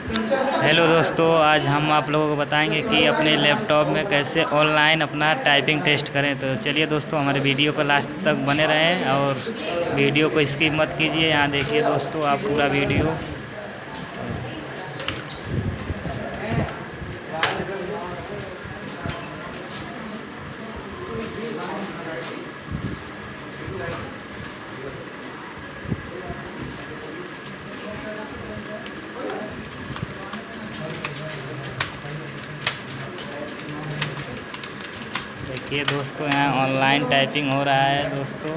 Hello दोस्तों, आज हम आप लोगों को बताएंगे कि अपने लैपटॉप में कैसे ऑनलाइन अपना टाइपिंग टेस्ट करें। तो चलिए दोस्तों, हमारे वीडियो को लास्ट तक बने रहें और वीडियो को स्किप मत कीजिए। यहाँ देखिए दोस्तों, आप पूरा वीडियो। देखिए दोस्तों, यहाँ ऑनलाइन टाइपिंग हो रहा है दोस्तों।